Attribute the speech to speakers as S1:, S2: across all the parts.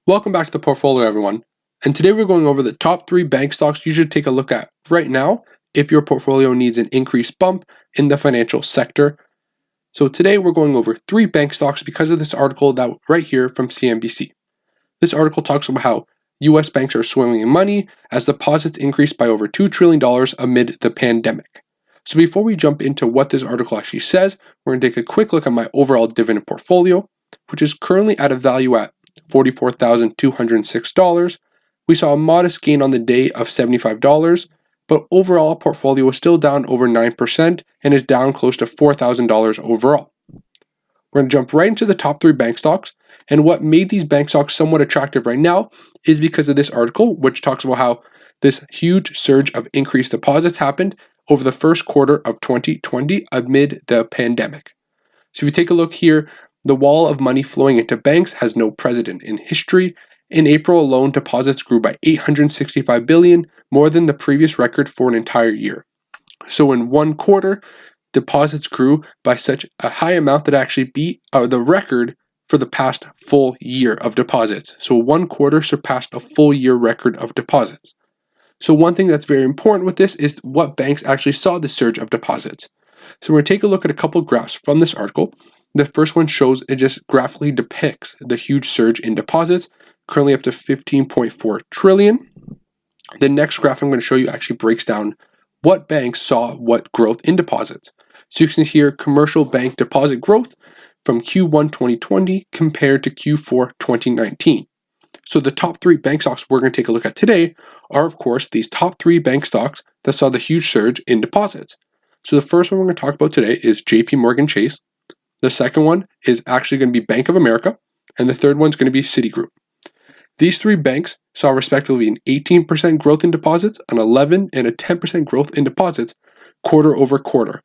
S1: Welcome back to the portfolio, everyone. And today we're going over the top 3 bank stocks you should take a look at right now if your portfolio needs an increased bump in the financial sector. So today we're going over 3 bank stocks because of this article that right here from CNBC. This article talks about how US banks are swimming in money as deposits increased by over $2 trillion amid the pandemic. So before we jump into what this article actually says, we're going to take a quick look at my overall dividend portfolio, which is currently at a value at $44,206. We saw a modest gain on the day of $75, but overall portfolio was still down over 9% and is down close to $4,000 overall. We're going to jump right into the top 3 bank stocks, and what made these bank stocks somewhat attractive right now is because of this article, which talks about how this huge surge of increased deposits happened over the first quarter of 2020 amid the pandemic. So if you take a look here, the wall of money flowing into banks has no precedent in history. In April alone, deposits grew by $865 billion, more than the previous record for an entire year. So in one quarter, deposits grew by such a high amount that actually beat the record for the past full year of deposits. So one quarter surpassed a full year record of deposits. So one thing that's very important with this is what banks actually saw the surge of deposits. So we're going to take a look at a couple graphs from this article. The first one shows it just graphically depicts the huge surge in deposits, currently up to 15.4 trillion. The next graph I'm going to show you actually breaks down what banks saw what growth in deposits. So you can see here commercial bank deposit growth from Q1 2020 compared to Q4 2019. So the top 3 bank stocks we're going to take a look at today are, of course, these top 3 bank stocks that saw the huge surge in deposits. So the first one we're going to talk about today is JP Morgan Chase. The second one is actually going to be Bank of America, and the third one's going to be Citigroup. These 3 banks saw respectively an 18% growth in deposits, an 11% and a 10% growth in deposits quarter over quarter.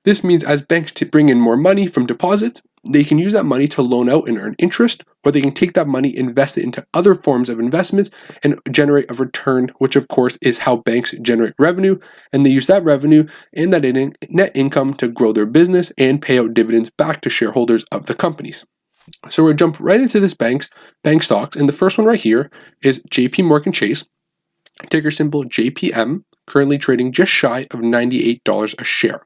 S1: This means as banks bring in more money from deposits, they can use that money to loan out and earn interest, or they can take that money, invest it into other forms of investments, and generate a return, which of course is how banks generate revenue, and they use that revenue and that net income to grow their business and pay out dividends back to shareholders of the companies. So we'll jump right into this bank stocks, and the first one right here is JP Morgan Chase, ticker symbol JPM, currently trading just shy of $98 a share.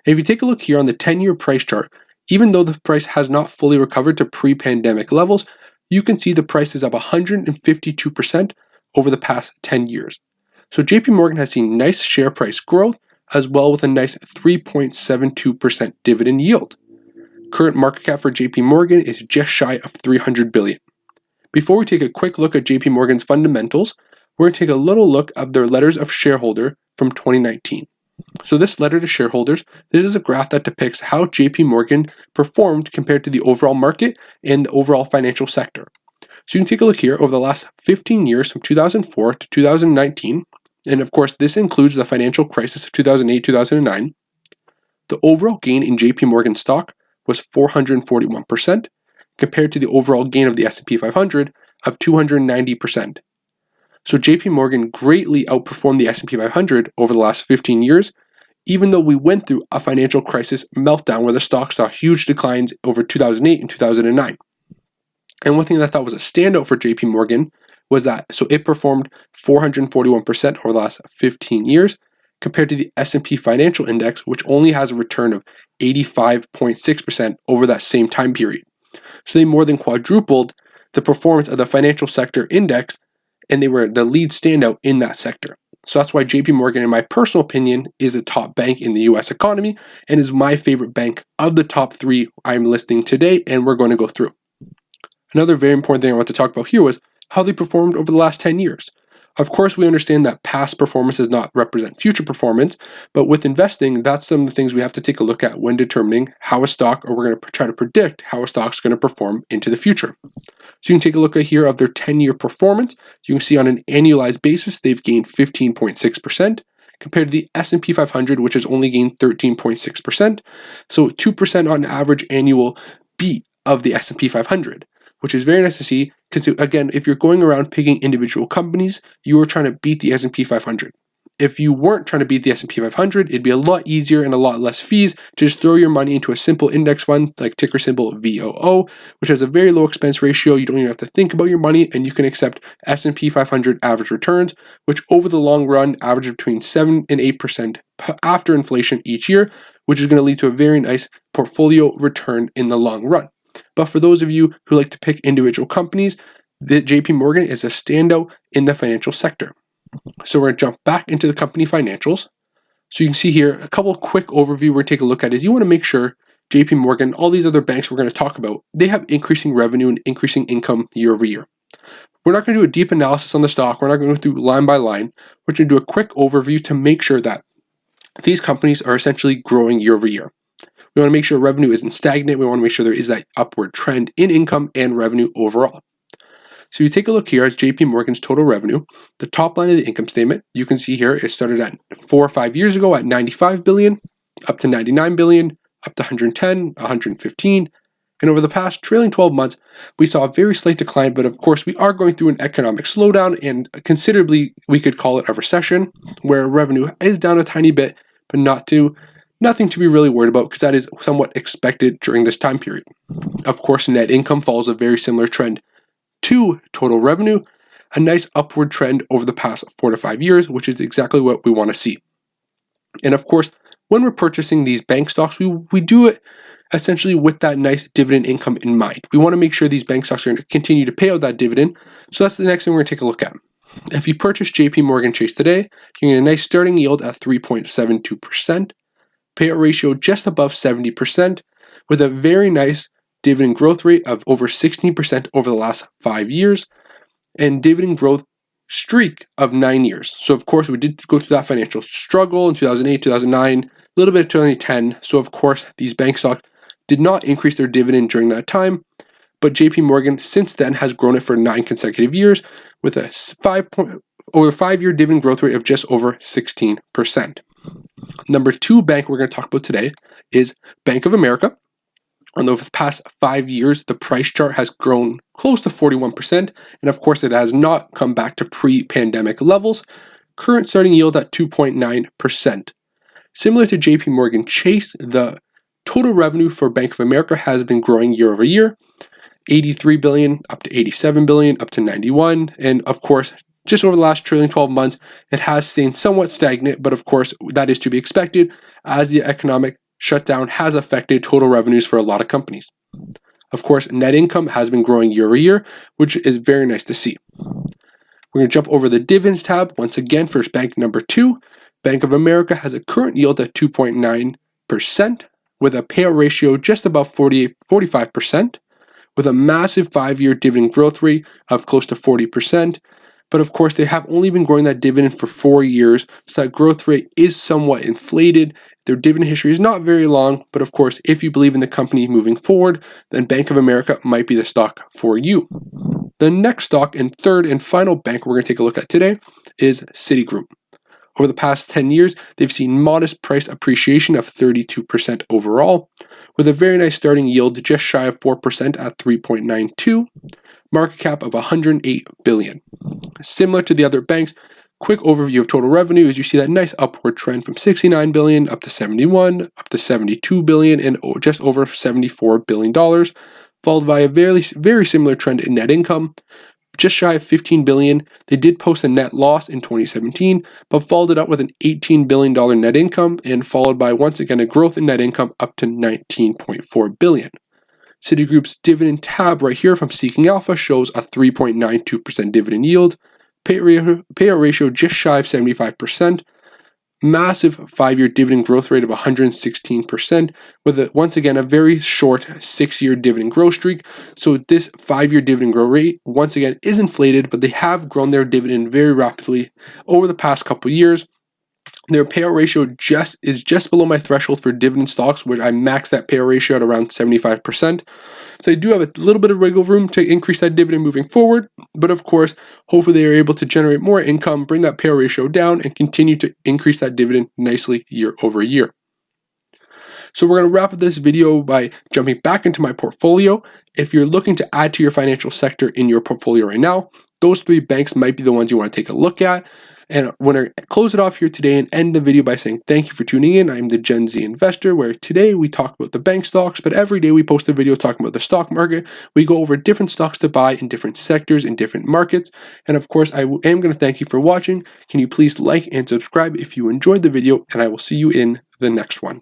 S1: And if you take a look here on the 10-year price chart, even though the price has not fully recovered to pre-pandemic levels, you can see the price is up 152% over the past 10 years. So JP Morgan has seen nice share price growth as well with a nice 3.72% dividend yield. Current market cap for JP Morgan is just shy of $300 billion. Before we take a quick look at JP Morgan's fundamentals, we're going to take a little look at their letters of shareholder from 2019. So this letter to shareholders, this is a graph that depicts how JP Morgan performed compared to the overall market and the overall financial sector. So you can take a look here over the last 15 years from 2004 to 2019, and of course this includes the financial crisis of 2008-2009. The overall gain in JP Morgan stock was 441% compared to the overall gain of the S&P 500 of 290%. So JP Morgan greatly outperformed the S&P 500 over the last 15 years, even though we went through a financial crisis meltdown where the stock saw huge declines over 2008 and 2009. And one thing that I thought was a standout for JP Morgan was that it performed 441% over the last 15 years compared to the S&P Financial Index, which only has a return of 85.6% over that same time period. So they more than quadrupled the performance of the financial sector index, and they were the lead standout in that sector. So that's why JP Morgan, in my personal opinion, is a top bank in the US economy and is my favorite bank of the top 3 I'm listing today, and we're going to go through. Another very important thing I want to talk about here was how they performed over the last 10 years. Of course, we understand that past performance does not represent future performance, but with investing, that's some of the things we have to take a look at when determining how a stock, or we're going to try to predict how a stock is going to perform into the future. So you can take a look at here of their 10-year performance. You can see on an annualized basis, they've gained 15.6% compared to the S&P 500, which has only gained 13.6%. So 2% on average annual beat of the S&P 500, which is very nice to see because, again, if you're going around picking individual companies, you are trying to beat the S&P 500. if you weren't trying to beat the S&P 500, it'd be a lot easier and a lot less fees to just throw your money into a simple index fund like ticker symbol VOO, which has a very low expense ratio. You don't even have to think about your money, and you can accept S&P 500 average returns, which over the long run average between 7 and 8% after inflation each year, which is going to lead to a very nice portfolio return in the long run. But for those of you who like to pick individual companies, the JP Morgan is a standout in the financial sector. So we're going to jump back into the company financials. So you can see here a couple of quick overview we're going to take a look at is you want to make sure JP Morgan, all these other banks we're going to talk about, they have increasing revenue and increasing income year over year. We're not going to do a deep analysis on the stock. We're not going to go through line by line. We're going to do a quick overview to make sure that these companies are essentially growing year over year. We want to make sure revenue isn't stagnant. We want to make sure there is that upward trend in income and revenue overall. So you take a look here at JP Morgan's total revenue, the top line of the income statement, you can see here it started at 4 or 5 years ago at 95 billion, up to 99 billion, up to 110, 115, and over the past trailing 12 months, we saw a very slight decline, but of course we are going through an economic slowdown and considerably we could call it a recession where revenue is down a tiny bit, but nothing to be really worried about because that is somewhat expected during this time period. Of course, net income follows a very similar trend to total revenue, a nice upward trend over the past 4 to 5 years, which is exactly what we want to see. And of course, when we're purchasing these bank stocks, we do it essentially with that nice dividend income in mind. We want to make sure these bank stocks are going to continue to pay out that dividend. So that's the next thing we're going to take a look at. If you purchase JP Morgan Chase today, you get a nice starting yield at 3.72%, payout ratio just above 70%, with a very nice dividend growth rate of over 16% over the last 5 years, and dividend growth streak of 9 years. So of course we did go through that financial struggle in 2008, 2009, a little bit of 2010. So of course these bank stocks did not increase their dividend during that time, but JP Morgan since then has grown it for 9 consecutive years with a 5-year dividend growth rate of just over 16%. Number 2 bank we're going to talk about today is Bank of America. Over the past 5 years, the price chart has grown close to 41%, and of course it has not come back to pre-pandemic levels. Current starting yield at 2.9%. Similar to JP Morgan Chase, the total revenue for Bank of America has been growing year over year, 83 billion up to 87 billion up to 91, and of course just over the last trailing 12 months, it has stayed somewhat stagnant, but of course that is to be expected as the economic shutdown has affected total revenues for a lot of companies. Of course, net income has been growing year over year, which is very nice to see. We're going to jump over the dividends tab once again for bank number 2. Bank of America has a current yield of 2.9% with a payout ratio just above 45%, with a massive 5-year dividend growth rate of close to 40%. But of course, they have only been growing that dividend for 4 years, so that growth rate is somewhat inflated. Their dividend history is not very long, but of course, if you believe in the company moving forward, then Bank of America might be the stock for you. The next stock and third and final bank we're going to take a look at today is Citigroup. Over the past 10 years, they've seen modest price appreciation of 32% overall, with a very nice starting yield just shy of 4% at 3.92, market cap of 108 billion. Similar to the other banks, quick overview of total revenue is you see that nice upward trend from 69 billion up to 71, up to 72 billion, and just over $74 billion, followed by a very similar trend in net income, just shy of 15 billion. They did post a net loss in 2017, but followed it up with an $18 billion net income and followed by once again a growth in net income up to 19.4 billion. Citigroup's dividend tab right here from Seeking Alpha shows a 3.92% dividend yield, payout ratio just shy of 75%, massive 5-year dividend growth rate of 116%, with once again a very short 6-year dividend growth streak. So this 5-year dividend growth rate once again is inflated, but they have grown their dividend very rapidly over the past couple years. Their payout ratio is just below my threshold for dividend stocks, which I maxed that payout ratio at around 75%. So they do have a little bit of wiggle room to increase that dividend moving forward. But of course, hopefully they are able to generate more income, bring that payout ratio down, and continue to increase that dividend nicely year over year. So we're going to wrap up this video by jumping back into my portfolio. If you're looking to add to your financial sector in your portfolio right now, those 3 banks might be the ones you want to take a look at. And I want to close it off here today and end the video by saying thank you for tuning in. I'm the Gen Z Investor, where today we talk about the bank stocks, but every day we post a video talking about the stock market. We go over different stocks to buy in different sectors, in different markets. And of course, I am going to thank you for watching. Can you please like and subscribe if you enjoyed the video, and I will see you in the next one.